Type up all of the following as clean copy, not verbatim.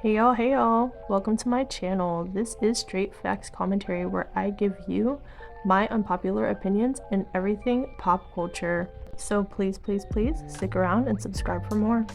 Hey y'all, welcome to my channel. This is Straight Facts Commentary where I give you my unpopular opinions in everything pop culture. So please stick around and subscribe for more.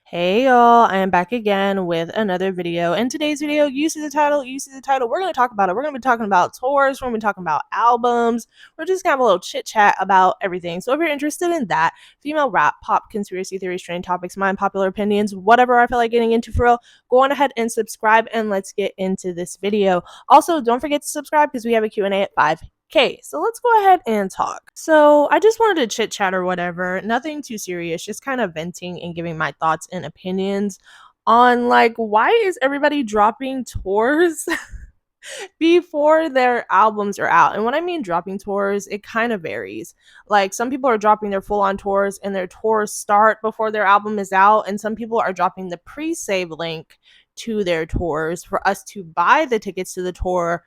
Hey y'all, I am back again with another video. In today's video, you see the title, we're going to talk about it. We're going to be talking about tours, we're going to be talking about albums, we're just going to have a little chit chat about everything. So if you're interested in that, female rap, pop, conspiracy theories, trending topics, my unpopular opinions, whatever I feel like getting into for real, go on ahead and subscribe and let's get into this video. Also, don't forget to subscribe because we have a Q&A at 5. Okay, so let's go ahead and talk. So I just wanted to chit chat or whatever, nothing too serious, just kind of venting and giving my thoughts and opinions on like why is everybody dropping tours before their albums are out. And when I mean dropping tours, it kind of varies. Like some people are dropping their full-on tours and their tours start before their album is out, and some people are dropping the pre-save link to their tours for us to buy the tickets to the tour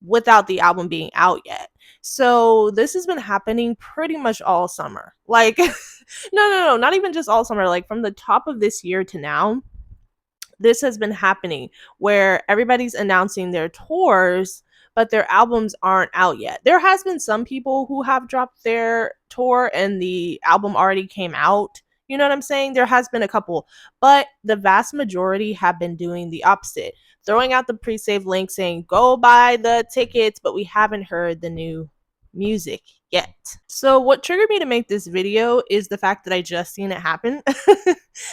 without the album being out yet. So this has been happening pretty much all summer. Like no, not even just all summer, like from the top of this year to now. This has been happening where everybody's announcing their tours, but their albums aren't out yet. There has been some people who have dropped their tour and the album already came out. You know what I'm saying? There has been a couple, but the vast majority have been doing the opposite, throwing out the pre-save link saying go buy the tickets, but we haven't heard the new music yet. So what triggered me to make this video is the fact that I just seen it happen.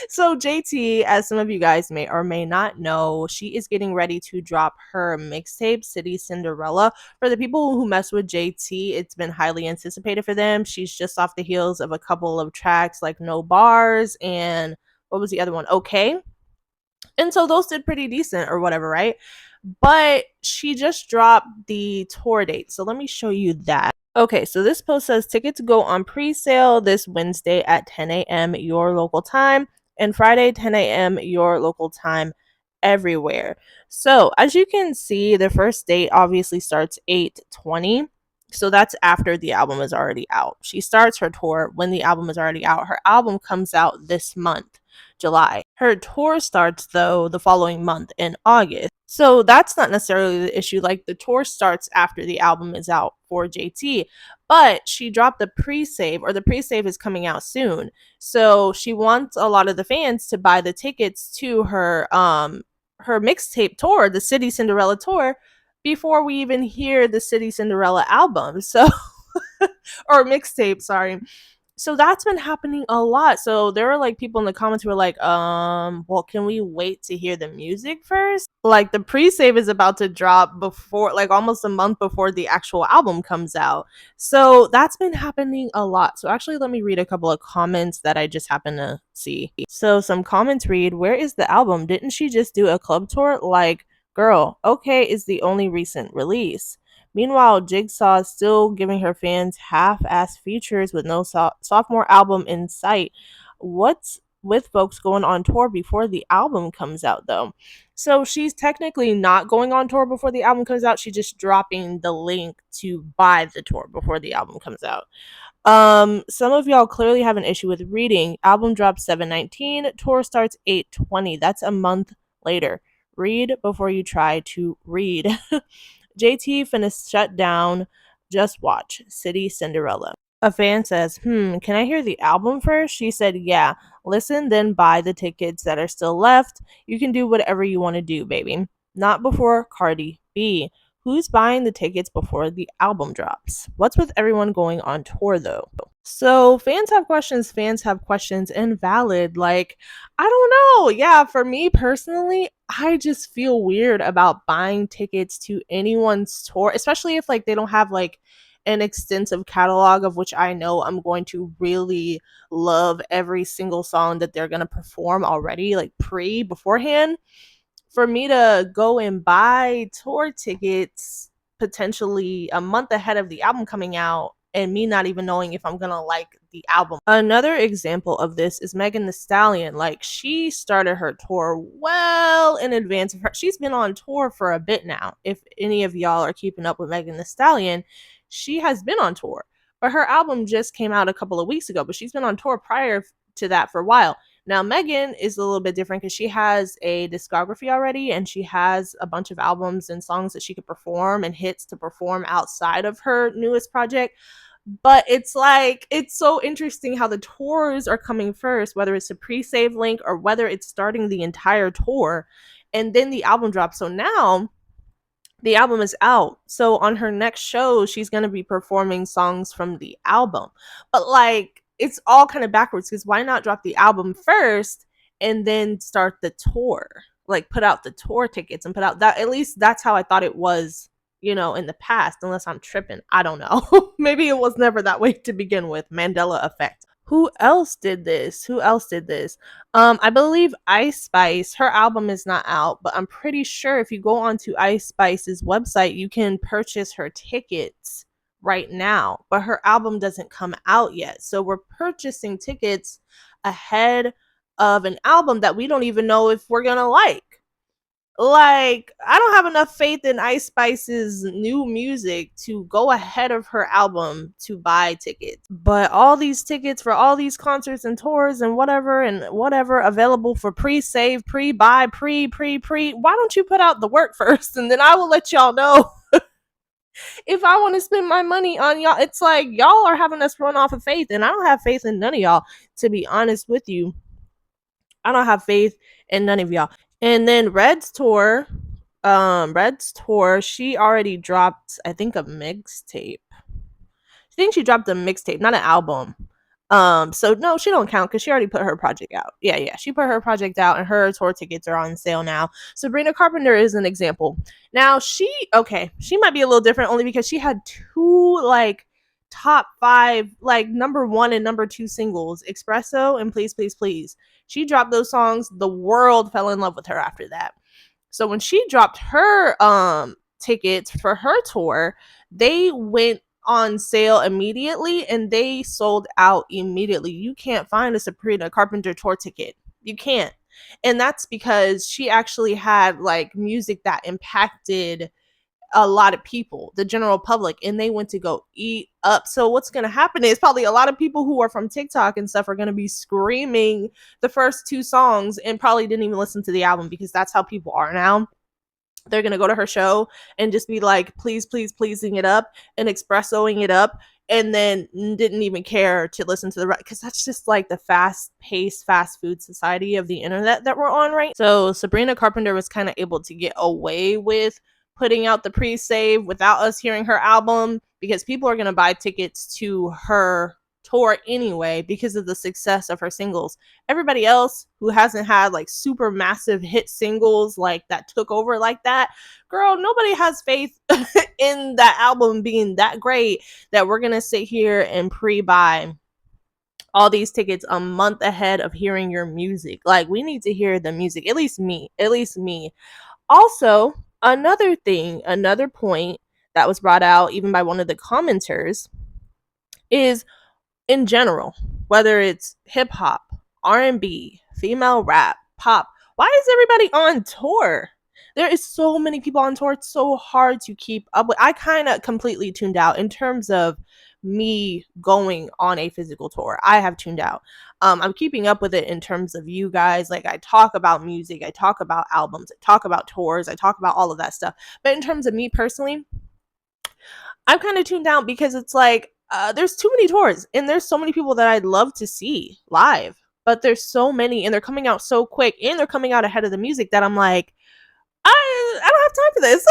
So JT, as some of you guys may or may not know, she is getting ready to drop her mixtape City Cinderella. For the people who mess with JT, it's been highly anticipated for them. She's just off the heels of a couple of tracks like No Bars and what was the other one? Okay. And so those did pretty decent or whatever, right? But she just dropped the tour date. So let me show you that. Okay, so this post says tickets go on pre-sale this Wednesday at 10 a.m. your local time and Friday 10 a.m. your local time everywhere. So as you can see, the first date obviously starts 8/20. So that's after the album is already out. She starts her tour when the album is already out. Her album comes out this month, July. Her tour starts though the following month in August. So that's not necessarily the issue. Like the tour starts after the album is out for JT, but she dropped the pre-save, or the pre-save is coming out soon. So she wants a lot of the fans to buy the tickets to her mixtape tour, the City Cinderella tour, before we even hear the City Cinderella album. So or mixtape, sorry. So that's been happening a lot. So there were like people in the comments who were like, well, can we wait to hear the music first? Like the pre-save is about to drop before, like almost a month before the actual album comes out. So that's been happening a lot. So actually, let me read a couple of comments that I just happened to see. So some comments read, where is the album? Didn't she just do a club tour? Like, girl, okay is the only recent release. Meanwhile, Jigsaw is still giving her fans half-ass features with no sophomore album in sight. What's with folks going on tour before the album comes out, though? So she's technically not going on tour before the album comes out. She's just dropping the link to buy the tour before the album comes out. Some of y'all clearly have an issue with reading. Album drops 7/19, tour starts 8/20. That's a month later. Read before you try to read. JT finna shut down. Just watch. City Cinderella. A fan says, can I hear the album first? She said, yeah. Listen, then buy the tickets that are still left. You can do whatever you want to do, baby. Not before Cardi B. Who's buying the tickets before the album drops? What's with everyone going on tour, though? So fans have questions, and valid. Like, I don't know. Yeah, for me personally, I just feel weird about buying tickets to anyone's tour, especially if like they don't have like an extensive catalog of which I know I'm going to really love every single song that they're going to perform already, like beforehand. For me to go and buy tour tickets potentially a month ahead of the album coming out and me not even knowing if I'm gonna like the album. Another example of this is Megan Thee Stallion. Like she started her tour well in advance of her. She's been on tour for a bit now. If any of y'all are keeping up with Megan Thee Stallion, she has been on tour. but her album just came out a couple of weeks ago, but she's been on tour prior to that for a while. Now, Megan is a little bit different because she has a discography already, and she has a bunch of albums and songs that she could perform and hits to perform outside of her newest project. But it's like, it's so interesting how the tours are coming first, whether it's a pre-save link or whether it's starting the entire tour, and then the album drops. So now the album is out. So on her next show, she's going to be performing songs from the album. But like, it's all kind of backwards, because why not drop the album first and then start the tour? Like, put out the tour tickets and put out that. At least that's how I thought it was, in the past, unless I'm tripping. I don't know. Maybe it was never that way to begin with. Mandela effect. Who else did this? I believe Ice Spice, her album is not out, but I'm pretty sure if you go onto Ice Spice's website, you can purchase her tickets right now, but her album doesn't come out yet. So we're purchasing tickets ahead of an album that we don't even know if we're gonna like. Like, I don't have enough faith in Ice Spice's new music to go ahead of her album to buy tickets. But all these tickets for all these concerts and tours and whatever available for pre-save, pre-buy, pre. Why don't you put out the work first, and then I will let y'all know if I want to spend my money on y'all. It's like, y'all are having us run off of faith, and I don't have faith in none of y'all, to be honest with you. I don't have faith in none of y'all. And then Red's tour, she already dropped, I think, a mixtape. I think she dropped a mixtape, not an album. So no, she don't count because she already put her project out. Yeah, she put her project out, and her tour tickets are on sale now. Sabrina Carpenter is an example. Now she might be a little different only because she had two like top 5, like number 1 and number 2 singles, Espresso and Please Please Please. She dropped those songs. The world fell in love with her after that. So when she dropped her tickets for her tour, they went on sale immediately, and they sold out immediately. You can't find a Sabrina Carpenter tour ticket. You can't. And that's because she actually had like music that impacted a lot of people, the general public, and they went to go eat up. So what's going to happen is probably a lot of people who are from TikTok and stuff are going to be screaming the first 2 songs and probably didn't even listen to the album, because that's how people are now. They're going to go to her show and just be like, please, pleasing it up and espressoing it up, and then didn't even care to listen to the rest, because that's just like the fast-paced fast food society of the internet that we're on, right? So Sabrina Carpenter was kind of able to get away with putting out the pre-save without us hearing her album, because people are going to buy tickets to her tour anyway because of the success of her singles. Everybody else who hasn't had like super massive hit singles like that took over like that, girl, nobody has faith in that album being that great that we're gonna sit here and pre-buy all these tickets a month ahead of hearing your music. Like, we need to hear the music, at least me. Also, another point that was brought out even by one of the commenters is, in general, whether it's hip hop, R&B, female rap, pop, why is everybody on tour? There is so many people on tour. It's so hard to keep up with. I kind of completely tuned out in terms of me going on a physical tour. I have tuned out. I'm keeping up with it in terms of you guys. Like, I talk about music, I talk about albums, I talk about tours, I talk about all of that stuff. But in terms of me personally, I'm kind of tuned out, because it's like, there's too many tours, and there's so many people that I'd love to see live, but there's so many, and they're coming out so quick, and they're coming out ahead of the music, that I'm like, I don't have time for this.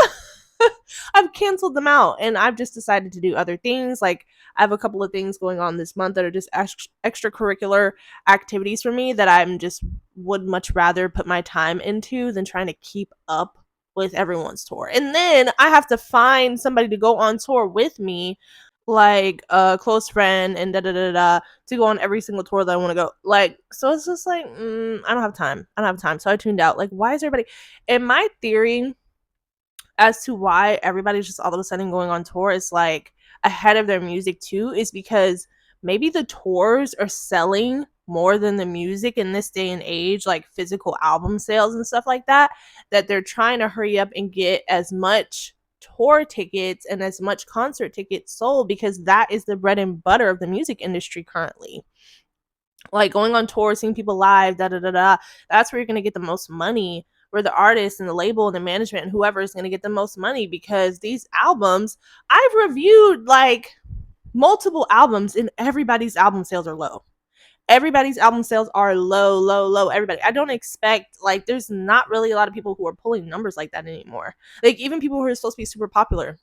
I've canceled them out, and I've just decided to do other things. Like, I have a couple of things going on this month that are just extracurricular activities for me that I'm just would much rather put my time into than trying to keep up with everyone's tour. And then I have to find somebody to go on tour with me, like a close friend, and to go on every single tour that I want to go. Like, so it's just like, I don't have time. So I tuned out. Like, why is everybody? And my theory as to why everybody's just all of a sudden going on tour is like ahead of their music too, is because maybe the tours are selling more than the music in this day and age, like physical album sales and stuff like that, that they're trying to hurry up and get as much tour tickets and as much concert tickets sold, because that is the bread and butter of the music industry currently. Like going on tour, seeing people live, da da da da. That's where you're gonna get the most money. Where the artist and the label and the management and whoever is gonna get the most money, because these albums, I've reviewed like multiple albums, and everybody's album sales are low. Everybody's album sales are low, low, low. Everybody. I don't expect, like, there's not really a lot of people who are pulling numbers like that anymore. Like, even people who are supposed to be super popular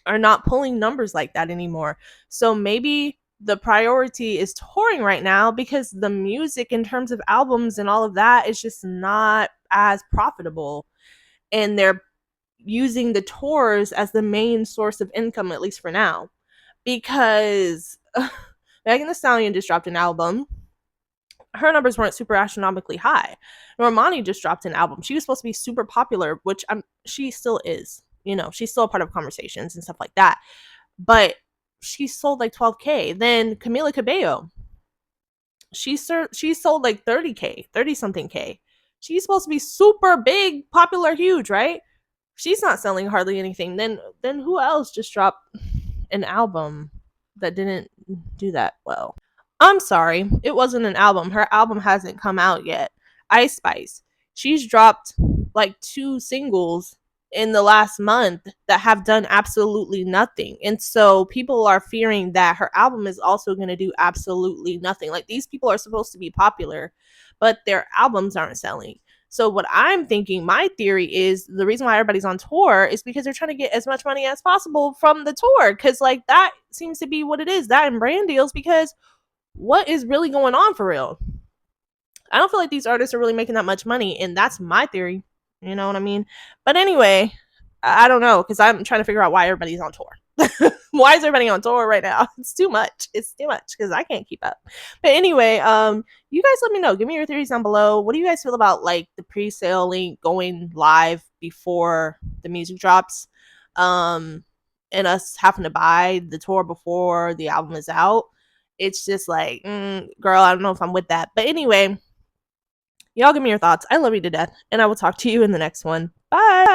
are not pulling numbers like that anymore. So maybe the priority is touring right now, because the music in terms of albums and all of that is just not as profitable. And they're using the tours as the main source of income, at least for now. Because Megan Thee Stallion just dropped an album. Her numbers weren't super astronomically high. Normani just dropped an album. She was supposed to be super popular, which she still is. You know, she's still a part of conversations and stuff like that. But she sold like 12K. Then Camila Cabello, she sold like 30K, 30 something K. She's supposed to be super big, popular, huge, right? She's not selling hardly anything. Then who else just dropped an album that didn't do that well? I'm sorry, it wasn't an album. Her album hasn't come out yet. Ice Spice. She's dropped like 2 singles in the last month that have done absolutely nothing. And so people are fearing that her album is also going to do absolutely nothing. Like, these people are supposed to be popular, but their albums aren't selling. So what I'm thinking, my theory is, the reason why everybody's on tour is because they're trying to get as much money as possible from the tour. Because, like, that seems to be what it is, that and brand deals. Because what is really going on for real? I don't feel like these artists are really making that much money, and that's my theory. You know what I mean? But anyway, I don't know, because I'm trying to figure out why everybody's on tour. Why is everybody on tour right now? It's too much. It's too much, because I can't keep up. But anyway, you guys let me know. Give me your theories down below. What do you guys feel about, like, the pre-sale link going live before the music drops? And us having to buy the tour before the album is out. It's just like, girl, I don't know if I'm with that. But anyway, y'all give me your thoughts. I love you to death, and I will talk to you in the next one. Bye.